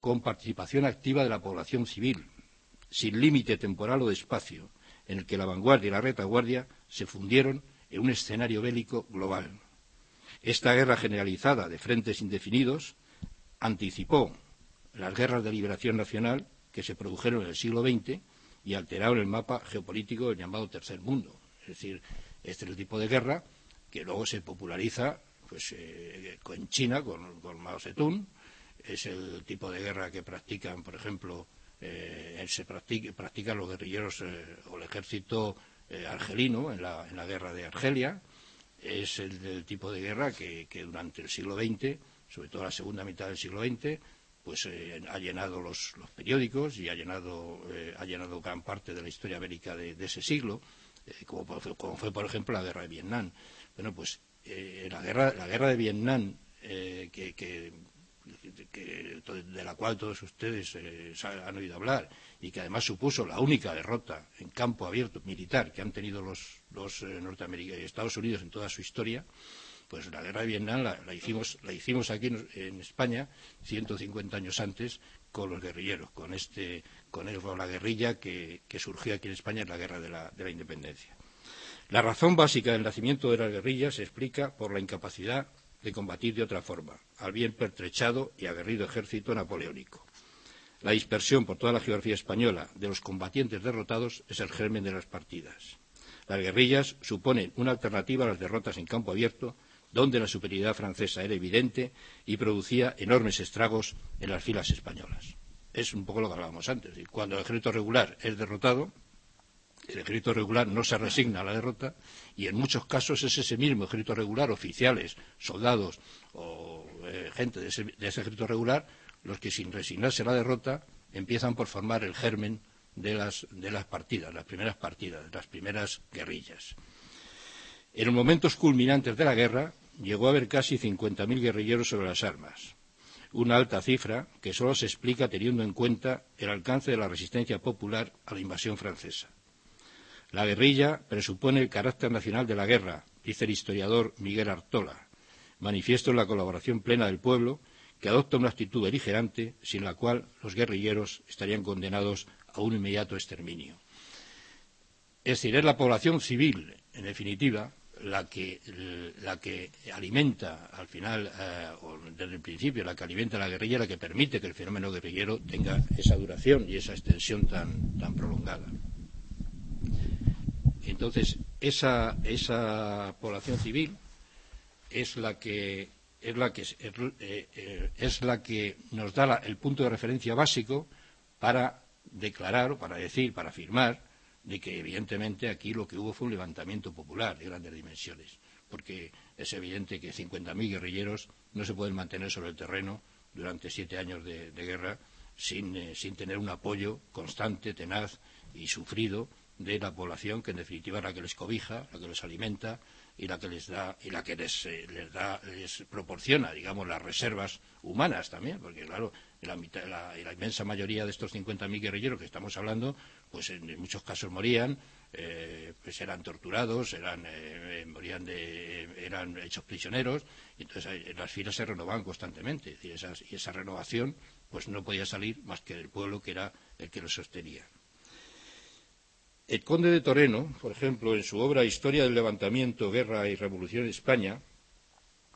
con participación activa de la población civil, sin límite temporal o de espacio, en el que la vanguardia y la retaguardia se fundieron en un escenario bélico global. Esta guerra generalizada de frentes indefinidos anticipó las guerras de liberación nacional que se produjeron en el siglo XX y alteraron el mapa geopolítico del llamado Tercer Mundo. Es decir, este es el tipo de guerra que luego se populariza en China con Mao Zedong. Es el tipo de guerra que practican, por ejemplo, practican los guerrilleros o el ejército argelino en la guerra de Argelia. Es el tipo de guerra que durante el siglo XX, sobre todo la segunda mitad del siglo XX, ha llenado los periódicos y ha llenado gran parte de la historia bélica de ese siglo, como fue, por ejemplo, la guerra de Vietnam. Bueno, la guerra de Vietnam, de la cual todos ustedes han oído hablar y que además supuso la única derrota en campo abierto militar que han tenido los norteamericanos y Estados Unidos en toda su historia, pues la guerra de Vietnam la hicimos aquí en España 150 años antes con los guerrilleros, con la guerrilla que surgió aquí en España en la guerra de la independencia. La razón básica del nacimiento de las guerrillas se explica por la incapacidad de combatir de otra forma, al bien pertrechado y aguerrido ejército napoleónico. La dispersión por toda la geografía española de los combatientes derrotados es el germen de las partidas. Las guerrillas suponen una alternativa a las derrotas en campo abierto, donde la superioridad francesa era evidente y producía enormes estragos en las filas españolas. Es un poco lo que hablábamos antes. Cuando el ejército regular es derrotado, el ejército regular no se resigna a la derrota y en muchos casos es ese mismo ejército regular, oficiales, soldados o gente de ese ejército regular, los que sin resignarse a la derrota empiezan por formar el germen de las partidas, las primeras guerrillas. En los momentos culminantes de la guerra llegó a haber casi 50.000 guerrilleros sobre las armas, una alta cifra que solo se explica teniendo en cuenta el alcance de la resistencia popular a la invasión francesa. La guerrilla presupone el carácter nacional de la guerra, dice el historiador Miguel Artola, manifiesto en la colaboración plena del pueblo que adopta una actitud beligerante sin la cual los guerrilleros estarían condenados a un inmediato exterminio. Es decir, es la población civil, en definitiva, la que alimenta al final, o desde el principio, la que alimenta la guerrilla, la que permite que el fenómeno guerrillero tenga esa duración y esa extensión tan prolongada. Entonces, esa población civil es la que nos da el punto de referencia básico para declarar, o para decir, para afirmar de que evidentemente aquí lo que hubo fue un levantamiento popular de grandes dimensiones, porque es evidente que 50.000 guerrilleros no se pueden mantener sobre el terreno durante 7 años de guerra sin tener un apoyo constante, tenaz y sufrido de la población, que en definitiva es la que les cobija, la que les alimenta y la que les proporciona, digamos, las reservas humanas también, porque claro, la inmensa mayoría de estos 50.000 guerrilleros que estamos hablando, pues en muchos casos morían, pues eran torturados, eran hechos prisioneros, y entonces las filas se renovaban constantemente, y esa renovación pues no podía salir más que del pueblo, que era el que los sostenía. El conde de Toreno, por ejemplo, en su obra Historia del levantamiento, guerra y revolución en España,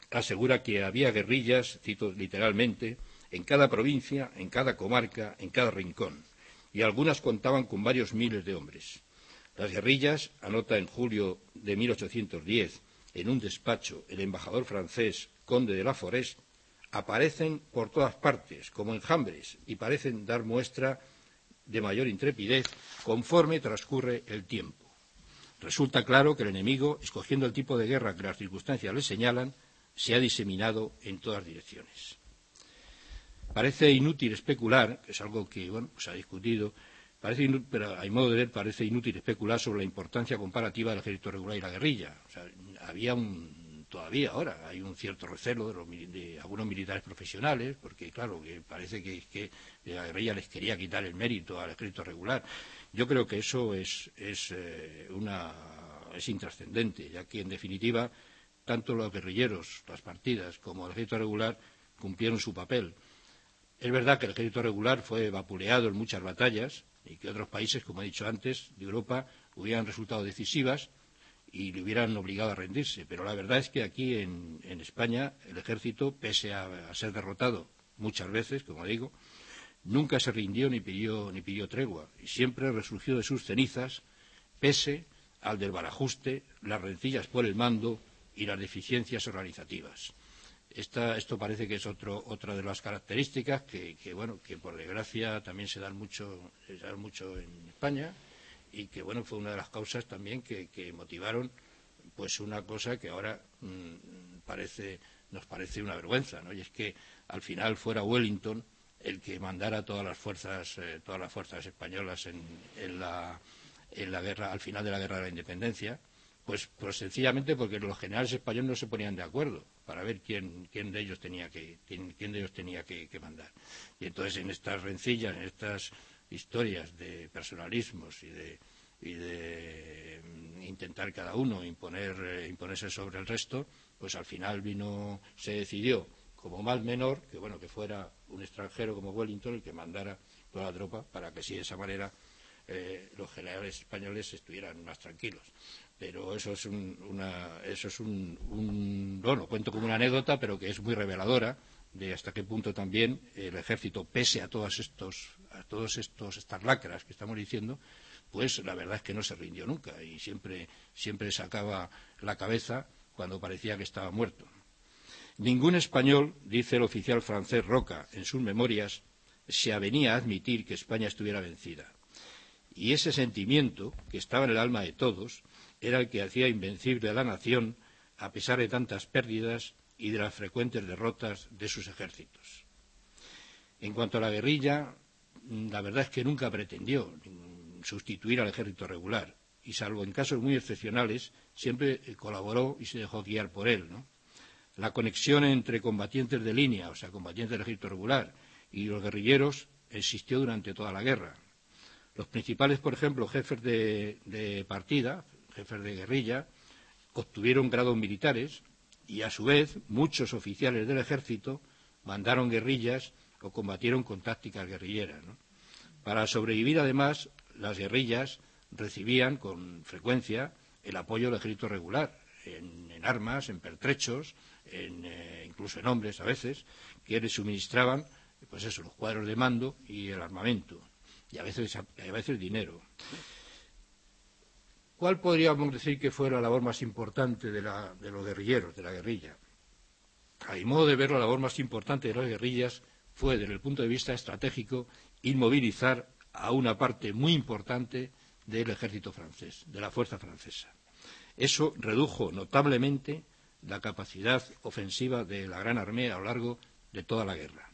asegura que había guerrillas, cito literalmente, en cada provincia, en cada comarca, en cada rincón, y algunas contaban con varios miles de hombres. Las guerrillas, anota en julio de 1810, en un despacho, el embajador francés, conde de la Forest, aparecen por todas partes, como enjambres, y parecen dar muestra de mayor intrepidez conforme transcurre el tiempo. Resulta claro que el enemigo, escogiendo el tipo de guerra que las circunstancias le señalan, se ha diseminado en todas direcciones. Parece inútil especular, que es algo que se ha discutido, pero a mi modo de ver parece inútil especular sobre la importancia comparativa del ejército regular y la guerrilla. O sea, todavía ahora hay un cierto recelo de algunos militares profesionales, porque claro, que parece que la guerrilla les quería quitar el mérito al ejército regular. Yo creo que eso es intrascendente, ya que en definitiva tanto los guerrilleros, las partidas, como el ejército regular cumplieron su papel. Es verdad que el ejército regular fue vapuleado en muchas batallas y que otros países, como he dicho antes, de Europa, hubieran resultado decisivas y le hubieran obligado a rendirse. Pero la verdad es que aquí en España el ejército, pese a ser derrotado muchas veces, como digo, nunca se rindió ni pidió tregua y siempre resurgió de sus cenizas, pese al desbarajuste, las rencillas por el mando y las deficiencias organizativas. Esto parece que es otra de las características que por desgracia también se dan mucho en España y que bueno, fue una de las causas también que motivaron pues una cosa que ahora nos parece una vergüenza, ¿no? Y es que al final fuera Wellington el que mandara todas las fuerzas españolas en la guerra, al final de la guerra de la independencia, pues sencillamente porque los generales españoles no se ponían de acuerdo para ver quién de ellos tenía que mandar. Y entonces en estas rencillas, en estas historias de personalismos y de intentar cada uno imponerse sobre el resto, pues al final se decidió como mal menor que fuera un extranjero como Wellington el que mandara toda la tropa para que así de esa manera los generales españoles estuvieran más tranquilos. Pero eso es bueno, cuento como una anécdota, pero que es muy reveladora de hasta qué punto también el ejército, pese a todas estas lacras que estamos diciendo, pues la verdad es que no se rindió nunca y siempre sacaba la cabeza cuando parecía que estaba muerto. Ningún español, dice el oficial francés Roca en sus memorias, se avenía a admitir que España estuviera vencida. Y ese sentimiento, que estaba en el alma de todos, era el que hacía invencible a la nación a pesar de tantas pérdidas y de las frecuentes derrotas de sus ejércitos. En cuanto a la guerrilla, la verdad es que nunca pretendió sustituir al ejército regular y, salvo en casos muy excepcionales, siempre colaboró y se dejó guiar por él, ¿no? La conexión entre combatientes de línea, o sea, combatientes del ejército regular, y los guerrilleros existió durante toda la guerra. Los principales, por ejemplo, jefes de partida, jefes de guerrilla, obtuvieron grados militares y, a su vez, muchos oficiales del ejército mandaron guerrillas o combatieron con tácticas guerrilleras, ¿no? Para sobrevivir, además, las guerrillas recibían con frecuencia el apoyo del ejército regular, en armas, en pertrechos, incluso en hombres a veces, que les suministraban los cuadros de mando y el armamento, y a veces dinero. ¿Cuál podríamos decir que fue la labor más importante de los guerrilleros, de la guerrilla? A mi modo de ver, la labor más importante de las guerrillas fue, desde el punto de vista estratégico, inmovilizar a una parte muy importante del ejército francés, de la fuerza francesa. Eso redujo notablemente la capacidad ofensiva de la Gran Armée a lo largo de toda la guerra.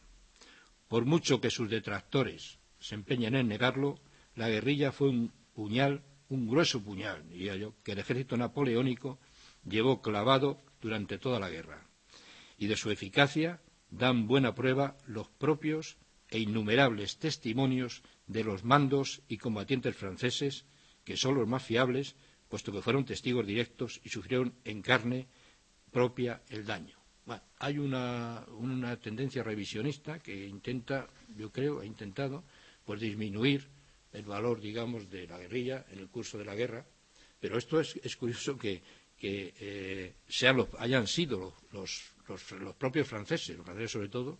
Por mucho que sus detractores se empeñen en negarlo, la guerrilla fue un grueso puñal, diría yo, que el ejército napoleónico llevó clavado durante toda la guerra. Y de su eficacia dan buena prueba los propios e innumerables testimonios de los mandos y combatientes franceses, que son los más fiables, puesto que fueron testigos directos y sufrieron en carne propia el daño. Bueno, hay una tendencia revisionista que ha intentado pues disminuir el valor, digamos, de la guerrilla en el curso de la guerra, pero esto es curioso que hayan sido los propios franceses, los franceses sobre todo,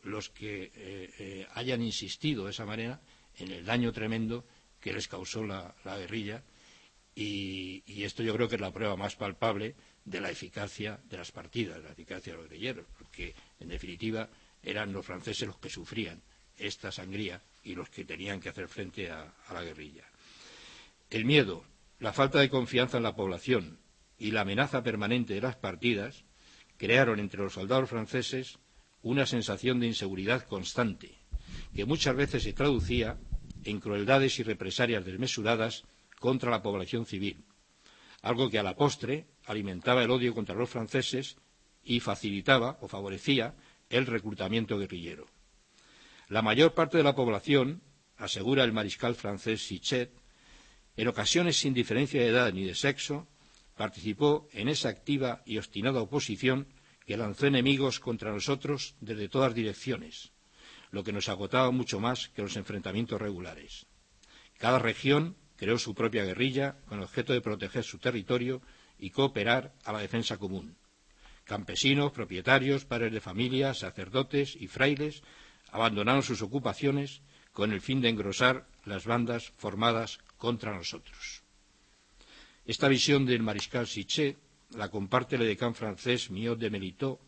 los que hayan insistido de esa manera en el daño tremendo que les causó la guerrilla, y esto yo creo que es la prueba más palpable de la eficacia de las partidas, de la eficacia de los guerrilleros, porque en definitiva eran los franceses los que sufrían esta sangría y los que tenían que hacer frente a la guerrilla. El miedo, la falta de confianza en la población y la amenaza permanente de las partidas crearon entre los soldados franceses una sensación de inseguridad constante, que muchas veces se traducía en crueldades y represalias desmesuradas contra la población civil, algo que a la postre alimentaba el odio contra los franceses y facilitaba o favorecía el reclutamiento guerrillero. La mayor parte de la población, asegura el mariscal francés Sichet, en ocasiones sin diferencia de edad ni de sexo, participó en esa activa y obstinada oposición que lanzó enemigos contra nosotros desde todas direcciones, lo que nos agotaba mucho más que los enfrentamientos regulares. Cada región creó su propia guerrilla con el objeto de proteger su territorio y cooperar a la defensa común. Campesinos, propietarios, padres de familia, sacerdotes y frailes abandonaron sus ocupaciones con el fin de engrosar las bandas formadas contra nosotros. Esta visión del mariscal Sichet la comparte el edecán francés Miot de Melitaux,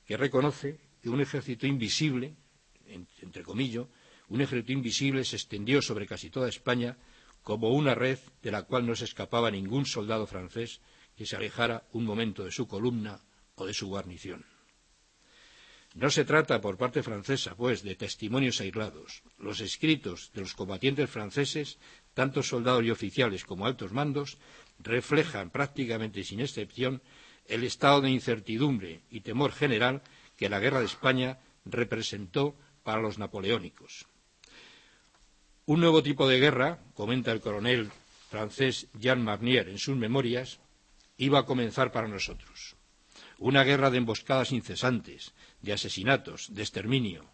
que reconoce que un ejército invisible, entre comillas, un ejército invisible se extendió sobre casi toda España como una red de la cual no se escapaba ningún soldado francés que se alejara un momento de su columna o de su guarnición. No se trata por parte francesa, pues, de testimonios aislados. Los escritos de los combatientes franceses, tanto soldados y oficiales como altos mandos, reflejan prácticamente sin excepción el estado de incertidumbre y temor general que la guerra de España representó para los napoleónicos. Un nuevo tipo de guerra, comenta el coronel francés Jean Marnier en sus memorias, iba a comenzar para nosotros. Una guerra de emboscadas incesantes, de asesinatos, de exterminio,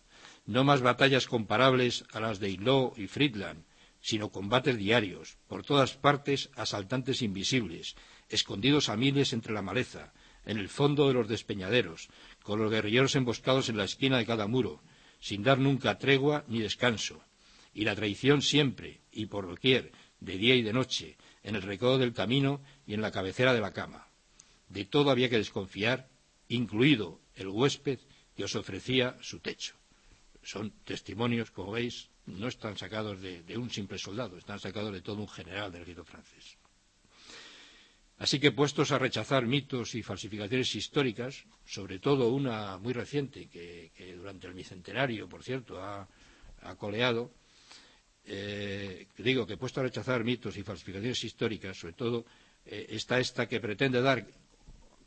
no más batallas comparables a las de Eylau y Friedland, sino combates diarios, por todas partes asaltantes invisibles, escondidos a miles entre la maleza, en el fondo de los despeñaderos, con los guerrilleros emboscados en la esquina de cada muro, sin dar nunca tregua ni descanso, y la traición siempre, y por doquier, de día y de noche, en el recodo del camino y en la cabecera de la cama. De todo había que desconfiar, incluido el huésped que os ofrecía su techo. Son testimonios, como veis, no están sacados de un simple soldado, están sacados de todo un general del ejército francés. Así que, puestos a rechazar mitos y falsificaciones históricas, sobre todo una muy reciente, que durante el bicentenario, por cierto, ha coleado, digo que puesto a rechazar mitos y falsificaciones históricas, sobre todo está esta que pretende dar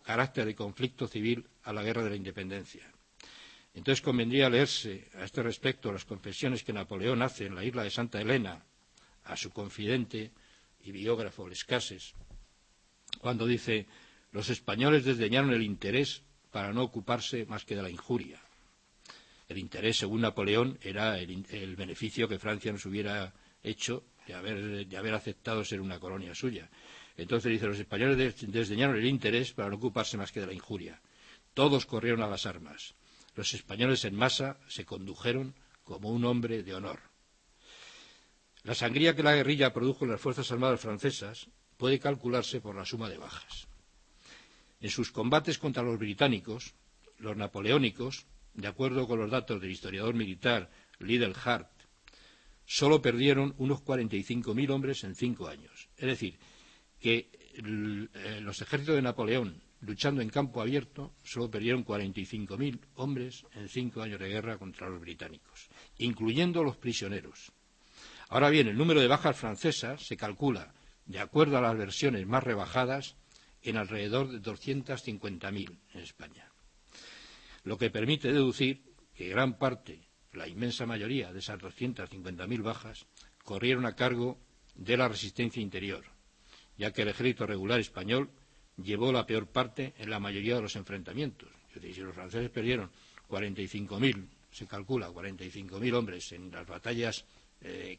carácter de conflicto civil a la guerra de la independencia. Entonces convendría leerse a este respecto las confesiones que Napoleón hace en la isla de Santa Elena a su confidente y biógrafo Les Cases, cuando dice: los españoles desdeñaron el interés para no ocuparse más que de la injuria. El interés, según Napoleón, era el beneficio que Francia nos hubiera hecho de haber aceptado ser una colonia suya. Entonces dice: los españoles desdeñaron el interés para no ocuparse más que de la injuria. Todos corrieron a las armas. Los españoles en masa se condujeron como un hombre de honor. La sangría que la guerrilla produjo en las Fuerzas Armadas francesas puede calcularse por la suma de bajas. En sus combates contra los británicos, los napoleónicos, de acuerdo con los datos del historiador militar Liddell Hart, solo perdieron unos 45.000 hombres en 5 años. Es decir, que los ejércitos de Napoleón, luchando en campo abierto, solo perdieron 45.000 hombres en 5 años de guerra contra los británicos, incluyendo los prisioneros. Ahora bien, el número de bajas francesas se calcula, de acuerdo a las versiones más rebajadas, en alrededor de 250.000 en España, lo que permite deducir que gran parte, la inmensa mayoría de esas 250.000 bajas, corrieron a cargo de la resistencia interior, ya que el ejército regular español llevó la peor parte en la mayoría de los enfrentamientos. Es decir, si los franceses perdieron 45.000, se calcula 45.000 hombres en las batallas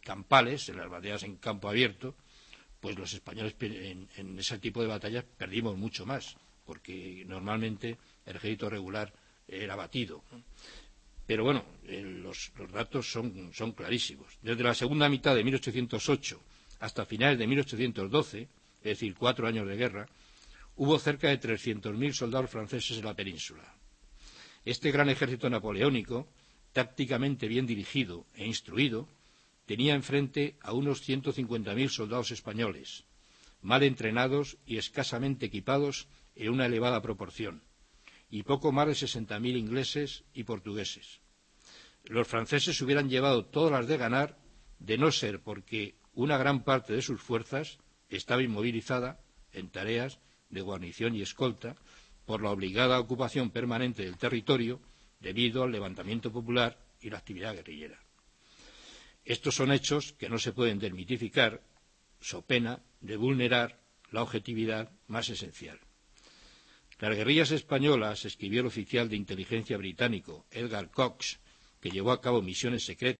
campales, en las batallas en campo abierto, pues los españoles en ese tipo de batallas perdimos mucho más, porque normalmente el ejército regular era batido. Pero bueno, los datos son clarísimos. Desde la segunda mitad de 1808 hasta finales de 1812, es decir, 4 años de guerra, hubo cerca de 300.000 soldados franceses en la península. Este gran ejército napoleónico, tácticamente bien dirigido e instruido, tenía enfrente a unos 150.000 soldados españoles, mal entrenados y escasamente equipados en una elevada proporción, y poco más de 60.000 ingleses y portugueses. Los franceses hubieran llevado todas las de ganar, de no ser porque una gran parte de sus fuerzas estaba inmovilizada en tareas de guarnición y escolta por la obligada ocupación permanente del territorio debido al levantamiento popular y la actividad guerrillera. Estos son hechos que no se pueden desmitificar, so pena de vulnerar la objetividad más esencial. Las guerrillas españolas, escribió el oficial de inteligencia británico Edgar Cox que llevó a cabo misiones secretas